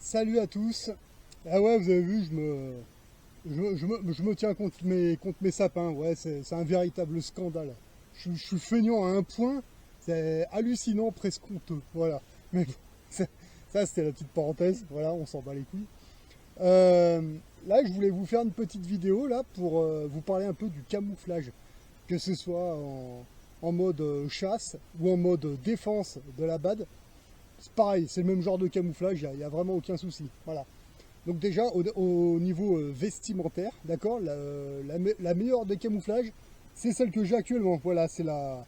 Salut à tous. Ah ouais, vous avez vu, je me tiens contre mes sapins. Ouais, c'est un véritable scandale. Je suis feignant à un point, c'est hallucinant, presque honteux. Voilà. Mais bon, ça, ça, c'était la petite parenthèse. Voilà, on s'en bat les couilles. Euh, Là, je voulais vous faire une petite vidéo là pour vous parler un peu du camouflage, que ce soit en mode chasse ou en mode défense de la BAD. C'est pareil, c'est le même genre de camouflage, il n'y a vraiment aucun souci. Voilà. Donc déjà, au niveau vestimentaire, d'accord, la meilleure des camouflages, c'est celle que j'ai actuellement. Voilà, c'est la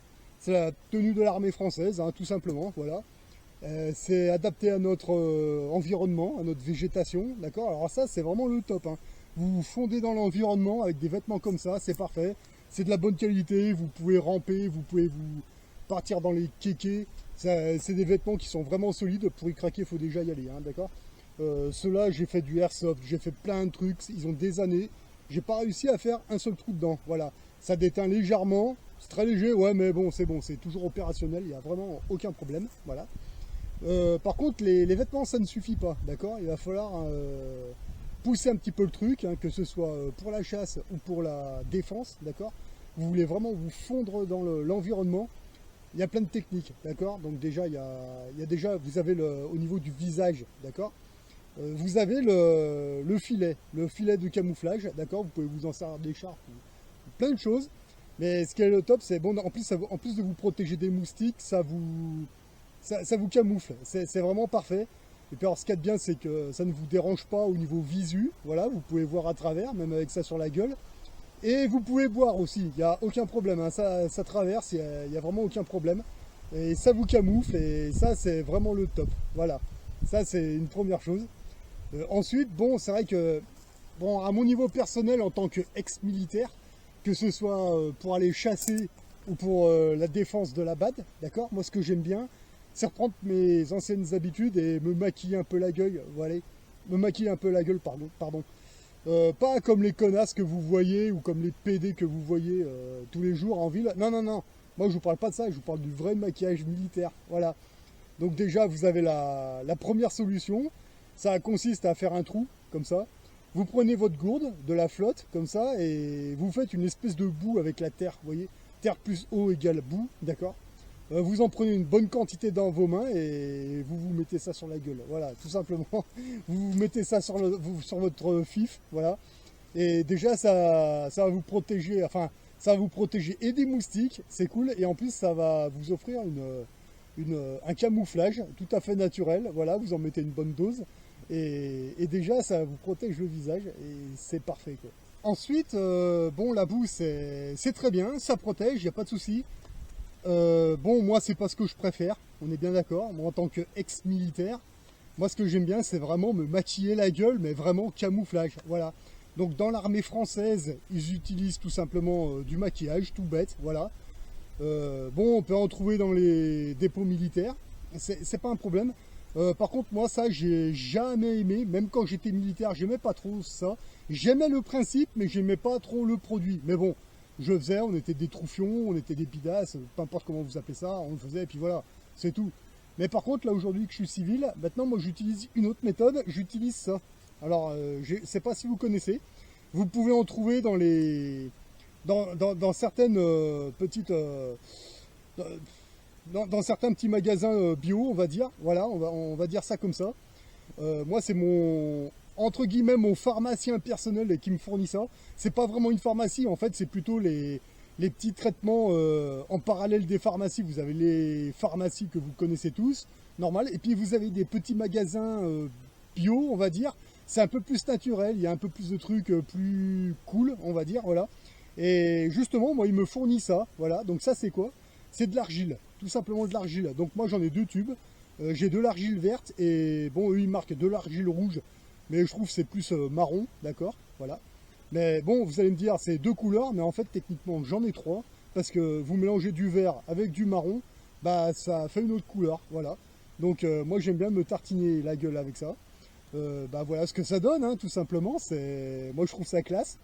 tenue de l'armée française, hein, tout simplement. Voilà. C'est adapté à notre environnement, à notre végétation, d'accord. Alors ça, c'est vraiment le top, hein. Vous vous fondez dans l'environnement avec des vêtements comme ça, c'est parfait. C'est de la bonne qualité, vous pouvez ramper, vous pouvez vous partir dans les kékés. C'est des vêtements qui sont vraiment solides. Pour y craquer, il faut déjà y aller, hein, d'accord. Ceux-là, j'ai fait du airsoft, j'ai fait plein de trucs, ils ont des années. J'ai pas réussi à faire un seul trou dedans. Voilà, ça déteint légèrement, c'est très léger, ouais, mais bon, c'est toujours opérationnel, il n'y a vraiment aucun problème. Voilà. Par contre, les vêtements, ça ne suffit pas, d'accord. Il va falloir pousser un petit peu le truc, hein, que ce soit pour la chasse ou pour la défense, d'accord. Vous voulez vraiment vous fondre dans l'environnement. Il y a plein de techniques, d'accord. Donc déjà, il y a déjà, vous avez au niveau du visage, d'accord. Vous avez le filet de camouflage, d'accord. Vous pouvez vous en servir d'écharpe, plein de choses. Mais ce qui est le top, c'est bon. En plus, en plus de vous protéger des moustiques, ça vous camoufle. C'est vraiment parfait. Et puis alors, ce qu'il y a de bien, c'est que ça ne vous dérange pas au niveau visu. Voilà, vous pouvez voir à travers, même avec ça sur la gueule. Et vous pouvez boire aussi, il n'y a aucun problème, hein. Ça traverse, il n'y a vraiment aucun problème. Et ça vous camoufle, et ça, c'est vraiment le top. Voilà, ça, c'est une première chose. Ensuite, bon, c'est vrai que, bon, à mon niveau personnel, en tant qu'ex-militaire, que ce soit pour aller chasser ou pour la défense de la BAD, d'accord. Moi, ce que j'aime bien, c'est reprendre mes anciennes habitudes et me maquiller un peu la gueule, voilà. Me maquiller un peu la gueule, pardon. Pas comme les connasses que vous voyez ou comme les PD que vous voyez tous les jours en ville. Non, non, non. Moi, je vous parle pas de ça. Je vous parle du vrai maquillage militaire. Voilà. Donc déjà, vous avez la première solution. Ça consiste à faire un trou, comme ça. Vous prenez votre gourde de la flotte, comme ça, et vous faites une espèce de boue avec la terre. Vous voyez, terre plus eau égale boue, d'accord. Vous en prenez une bonne quantité dans vos mains et vous vous mettez ça sur la gueule. Voilà, tout simplement. Vous mettez ça sur votre fif, voilà. Et déjà, ça va vous protéger, enfin, ça va vous protéger et des moustiques, c'est cool. Et en plus, ça va vous offrir un camouflage tout à fait naturel. Voilà, vous en mettez une bonne dose. Et déjà, ça vous protège le visage et c'est parfait, quoi. Ensuite, bon, la boue, c'est très bien, ça protège, il n'y a pas de souci. Bon, moi, c'est pas ce que je préfère, on est bien d'accord. Moi, en tant qu'ex-militaire, moi, ce que j'aime bien, c'est vraiment me maquiller la gueule, mais vraiment camouflage. Voilà. Donc, dans l'armée française, ils utilisent tout simplement du maquillage, tout bête. Voilà. Bon, on peut en trouver dans les dépôts militaires, c'est pas un problème. Par contre, moi, ça, j'ai jamais aimé, même quand j'étais militaire, j'aimais pas trop ça. J'aimais le principe, mais j'aimais pas trop le produit. Mais bon, je faisais, on était des troufions, on était des bidasses, peu importe comment vous appelez ça, on le faisait, et puis voilà, c'est tout. Mais par contre, là, aujourd'hui que je suis civil, maintenant, moi, j'utilise une autre méthode, j'utilise ça. Alors, je sais pas si vous connaissez, vous pouvez en trouver dans certaines petites... dans certains petits magasins bio, on va dire. Voilà, on va dire ça comme ça. Moi, c'est mon entre guillemets mon pharmacien personnel qui me fournit ça. C'est pas vraiment une pharmacie, en fait, c'est plutôt les petits traitements en parallèle des pharmacies. Vous avez les pharmacies que vous connaissez tous, normal, et puis vous avez des petits magasins bio, on va dire. C'est un peu plus naturel, il y a un peu plus de trucs plus cool, on va dire, voilà. Et justement, moi, il me fournit ça, voilà. Donc ça, c'est quoi? C'est de l'argile, tout simplement de l'argile. Donc moi, j'en ai deux tubes. J'ai de l'argile verte et bon, eux, ils marquent de l'argile rouge, mais je trouve que c'est plus marron, d'accord, voilà. Mais bon, vous allez me dire, c'est deux couleurs, mais en fait, techniquement, j'en ai trois, parce que vous mélangez du vert avec du marron, bah, ça fait une autre couleur, voilà. Donc moi, j'aime bien me tartiner la gueule avec ça. Bah voilà ce que ça donne, hein, tout simplement. Moi, je trouve ça classe.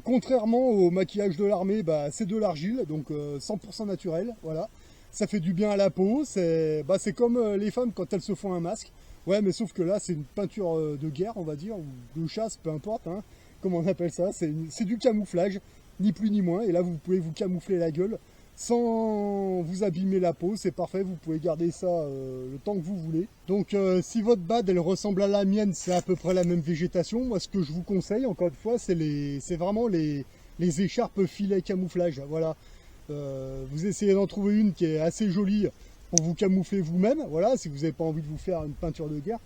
Contrairement au maquillage de l'armée, bah, c'est de l'argile, donc 100% naturel, voilà. Ça fait du bien à la peau, c'est comme les femmes quand elles se font un masque. Ouais, mais sauf que là, c'est une peinture de guerre, on va dire, ou de chasse, peu importe, hein, comment on appelle ça. C'est du camouflage, ni plus ni moins. Et là, vous pouvez vous camoufler la gueule sans vous abîmer la peau. C'est parfait, vous pouvez garder ça le temps que vous voulez. Donc, si votre bad, elle ressemble à la mienne, c'est à peu près la même végétation. Moi, ce que je vous conseille, encore une fois, c'est vraiment les écharpes filets camouflage. Voilà. Vous essayez d'en trouver une qui est assez jolie pour vous camoufler vous-même, voilà, si vous n'avez pas envie de vous faire une peinture de guerre.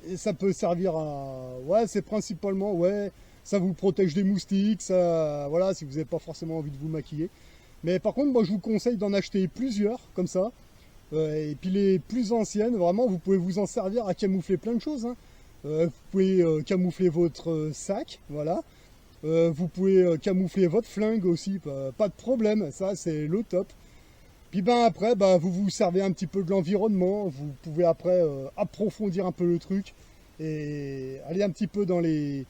Et ça peut servir à... Ouais, c'est principalement, ouais, ça vous protège des moustiques, ça, voilà, si vous n'avez pas forcément envie de vous maquiller. Mais par contre, moi, je vous conseille d'en acheter plusieurs, comme ça. Et puis les plus anciennes, vraiment, vous pouvez vous en servir à camoufler plein de choses, hein. Vous pouvez camoufler votre sac, voilà. Vous pouvez camoufler votre flingue aussi, pas de problème, ça c'est le top. Puis ben après, vous vous servez un petit peu de l'environnement, vous pouvez après approfondir un peu le truc et aller un petit peu dans les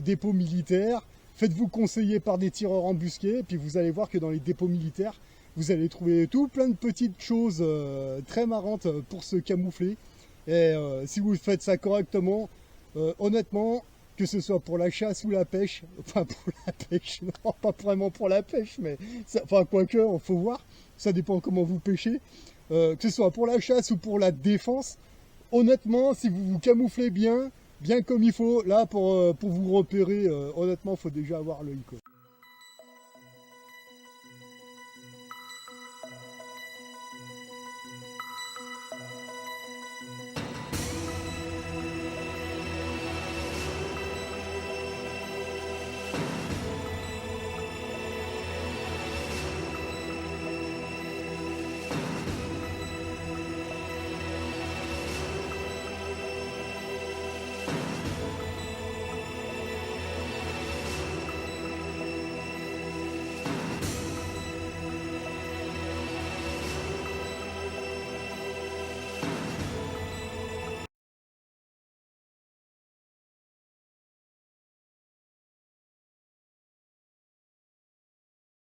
dépôts militaires. Faites-vous conseiller par des tireurs embusqués, et puis vous allez voir que dans les dépôts militaires, vous allez trouver tout plein de petites choses très marrantes pour se camoufler. Et si vous faites ça correctement, honnêtement, que ce soit pour la chasse ou la pêche, enfin pour la pêche, non, pas vraiment pour la pêche, mais ça, enfin quoique, il faut voir, ça dépend comment vous pêchez, que ce soit pour la chasse ou pour la défense, honnêtement, si vous vous camouflez bien, bien comme il faut, là pour vous repérer, honnêtement, il faut déjà avoir l'œil, quoi.